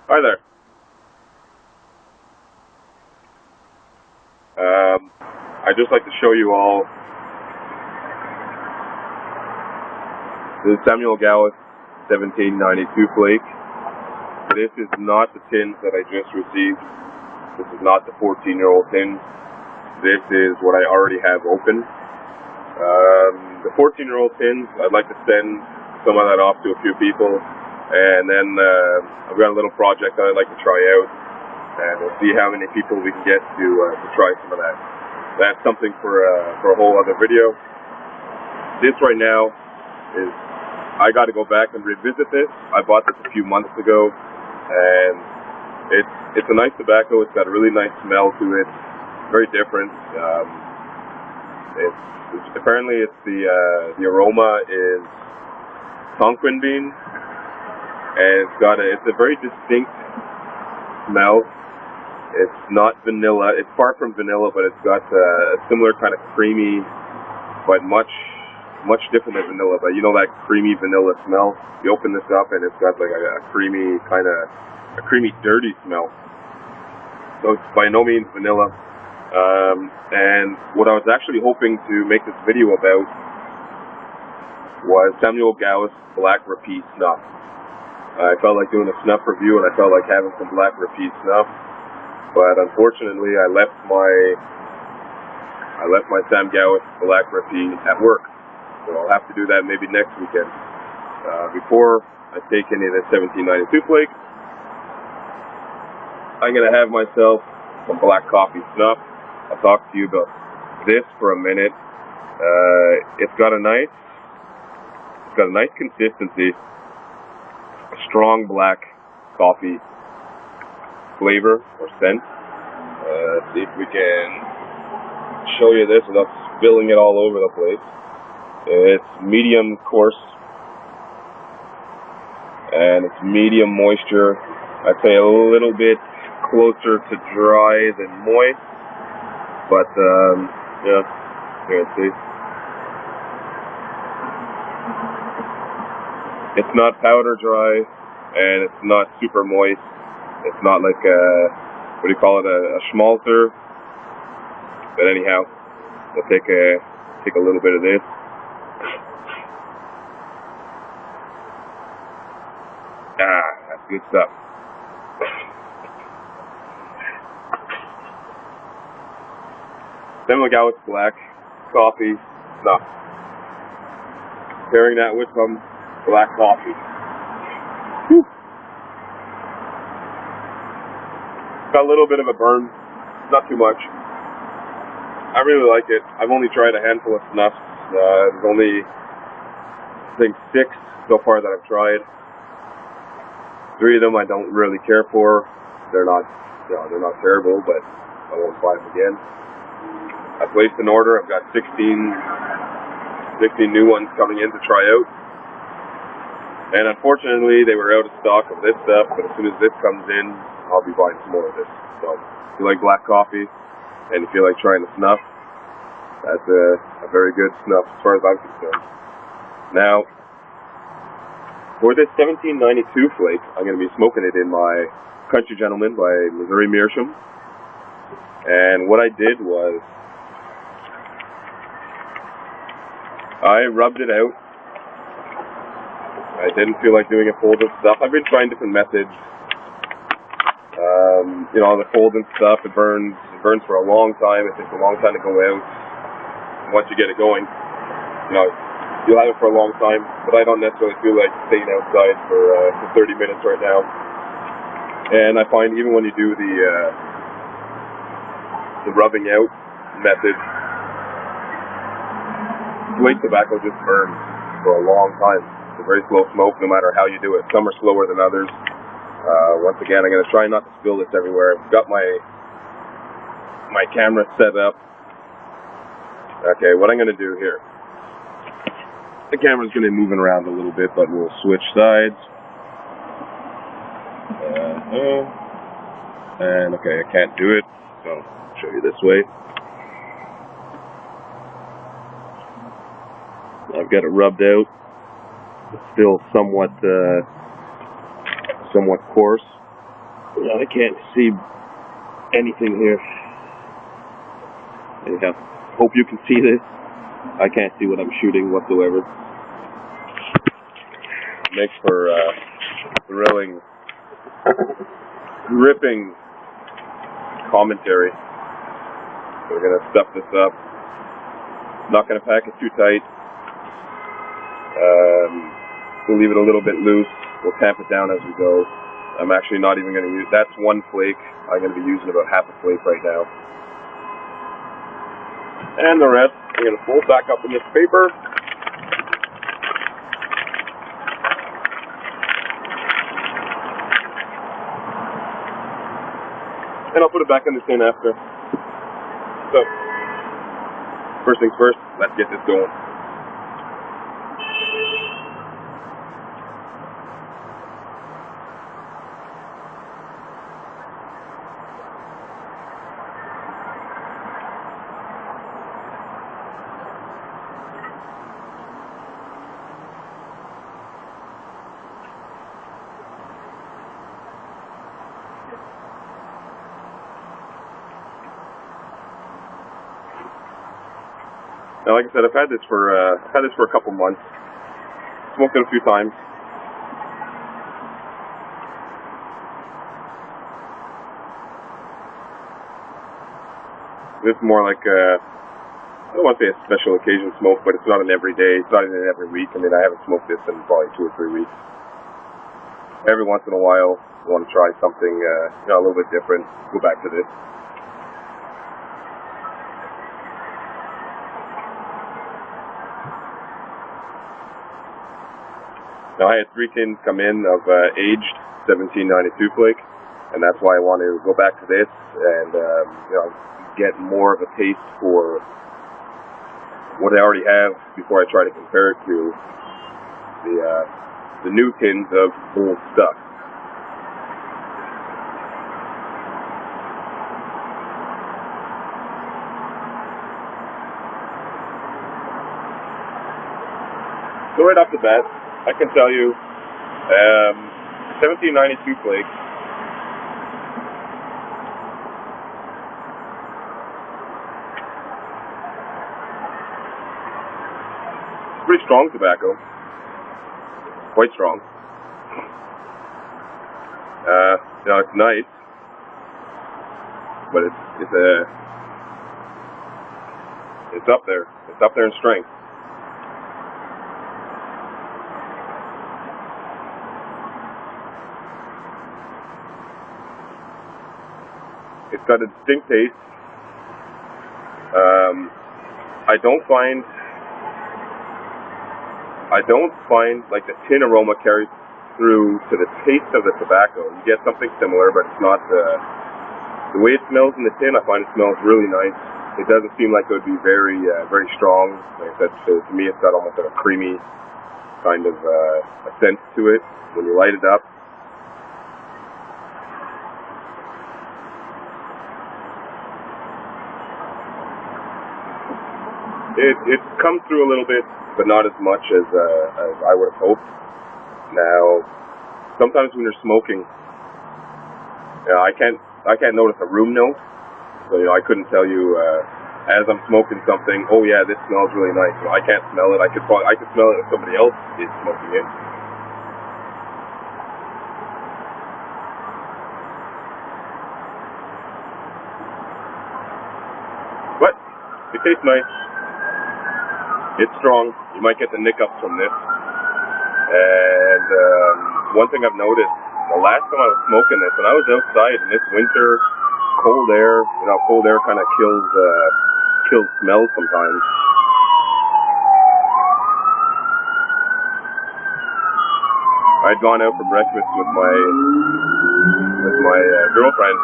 Hi there. I'd just like to show you all the Samuel Gallus 1792 flake. This is not the tins that I just received. This is not the 14-year-old tins. This is what I already have open. The 14-year-old tins, I'd like to send some of that off to a few people, and then I've got a little project that I'd like to try out, and we'll see how many people we can get to try some of that. That's something for a whole other video. This right now is, I got to go back and revisit this. I bought this a few months ago, and it's a nice tobacco. It's got a really nice smell to it, very different. Apparently it's the aroma is Tonquin bean, and it's a very distinct smell. It's not vanilla. It's far from vanilla, but it's got a similar kind of creamy, but much different than vanilla. But you know that creamy vanilla smell? You open this up and it's got like a creamy creamy dirty smell. So it's by no means vanilla. And what I was actually hoping to make this video about was Samuel Gallus Black Repeat Snuff. I felt like doing a snuff review, and I felt like having some Black Repeat Snuff. But unfortunately, I left my Sam Gallus Black Repeat at work, so I'll have to do that maybe next weekend. Before I take any of the 1792 flake, I'm gonna have myself some black coffee snuff. I'll talk to you about this for a minute. It's got a nice consistency, a strong black coffee flavor or scent. Let's see if we can show you this without spilling it all over the place. It's medium coarse, and it's medium moisture. I'd say a little bit closer to dry than moist, but yeah, here, let's see. It's not powder dry, and it's not super moist. It's not like what do you call it, a schmaltzer. But anyhow, we'll take a little bit of this. That's good stuff. Samuel Gallus Black Coffee Snuff. Pairing that with some black coffee. Whew. Got a little bit of a burn, not too much. I really like it. I've only tried a handful of snuffs. There's only, I think, 6 so far that I've tried. 3 of them I don't really care for. They're not terrible, but I won't buy them again. I placed an order. I've got 16 new ones coming in to try out. And unfortunately, they were out of stock of this stuff, but as soon as this comes in, I'll be buying some more of this. So, if you like black coffee, and if you like trying the snuff, that's a very good snuff as far as I'm concerned. Now, for this 1792 flake, I'm going to be smoking it in my Country Gentleman by Missouri Meerschaum. And what I did was, I rubbed it out. I didn't feel like doing a fold and stuff. I've been trying different methods. You know, the fold and stuff, it burns for a long time. It takes a long time to go out. Once you get it going, you know, you'll have it for a long time. But I don't necessarily feel like staying outside for 30 minutes right now. And I find even when you do the rubbing out method, flake tobacco just burns for a long time. It's a very slow smoke, no matter how you do it. Some are slower than others. Once again, I'm going to try not to spill this everywhere. I've got my camera set up. Okay, what I'm going to do here. The camera's going to be moving around a little bit, but we'll switch sides. And okay, I can't do it, so I'll show you this way. I've got it rubbed out. It's still somewhat coarse. Yeah, I can't see anything here. Anyhow, hope you can see this. I can't see what I'm shooting whatsoever. Makes for thrilling, gripping commentary. So we're gonna stuff this up. Not gonna pack it too tight. We'll leave it a little bit loose. We'll tamp it down as we go. I'm actually not even gonna use. That's one flake. I'm gonna be using about half a flake right now. And the rest, I'm going to fold back up in this paper. And I'll put it back in the tin after. So, first things first, let's get this going. Now, like I said, I've had this for a couple months. Smoked it a few times. This is more like I don't want to say a special occasion smoke, but it's not an everyday. It's not even an every week. I mean, I haven't smoked this in probably 2 or 3 weeks. Every once in a while, I want to try something a little bit different. Go back to this. Now, I had 3 tins come in of aged 1792 flake, and that's why I want to go back to this and get more of a taste for what I already have before I try to compare it to the new tins of old stuff. So right off the bat, I can tell you, 1792 flake. Pretty strong tobacco. Quite strong. It's nice, but it's up there. It's up there in strength. It's got a distinct taste. I don't find like the tin aroma carries through to the taste of the tobacco. You get something similar, but it's not the way it smells in the tin. I find it smells really nice. It doesn't seem like it would be very strong. Like I said, to me, it's got almost like a creamy kind of a sense to it when you light it up. It comes through a little bit, but not as much as I would have hoped. Now, sometimes when you're smoking, I can't notice a room note. So I couldn't tell you as I'm smoking something. Oh yeah, this smells really nice. I can't smell it. I could smell it if somebody else is smoking it. But it tastes nice. It's strong. You might get the nickups from this. And one thing I've noticed, the last time I was smoking this, when I was outside in this winter, cold air, cold air kind of kills smells sometimes. I'd gone out for breakfast with my girlfriend,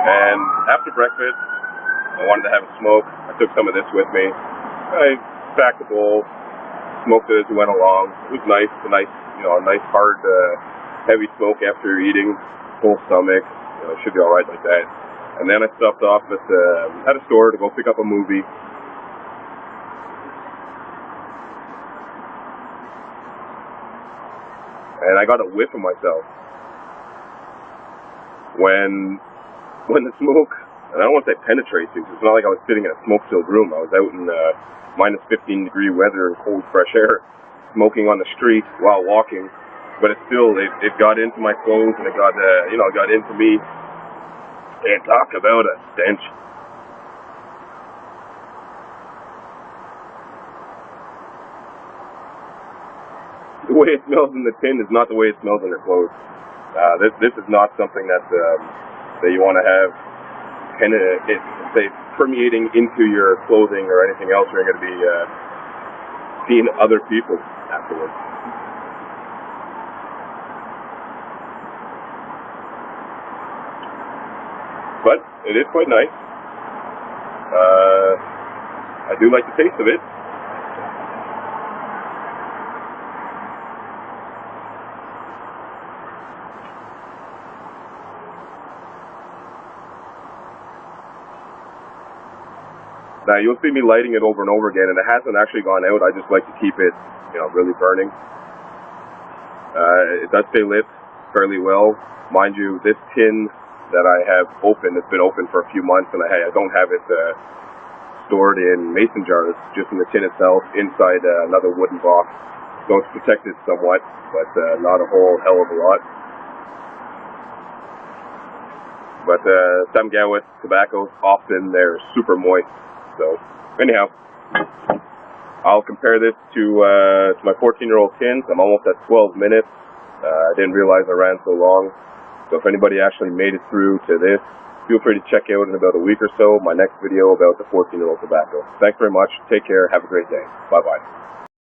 and after breakfast, I wanted to have a smoke. I took some of this with me. I packed a bowl, smoked it as we went along. It was nice, a nice hard, heavy smoke after eating, full stomach. It should be all right like that. And then I stopped off at a store to go pick up a movie. And I got a whiff of myself. when the smoke, and I don't want to say penetrates you, 'cause it's not like I was sitting in a smoke-filled room. I was out in minus 15-degree weather and cold, fresh air, smoking on the street while walking. But it still, it got into my clothes, and it got, it got into me. And talk about a stench. The way it smells in the tin is not the way it smells in your clothes. This is not something that you want to have kind of, say, permeating into your clothing or anything else. You're going to be seeing other people afterwards. But it is quite nice. I do like the taste of it. Now you'll see me lighting it over and over again, and it hasn't actually gone out. I just like to keep it, really burning. It does stay lit fairly well. Mind you, this tin that I have open, it's been open for a few months, and I don't have it stored in mason jars, just in the tin itself, inside another wooden box. So it's protected somewhat, but not a whole hell of a lot. But some Gawith tobaccos, often they're super moist. So anyhow, I'll compare this to my 14-year-old tins. I'm almost at 12 minutes. I didn't realize I ran so long. So if anybody actually made it through to this, feel free to check out in about a week or so my next video about the 14-year-old tobacco. Thanks very much. Take care. Have a great day. Bye-bye.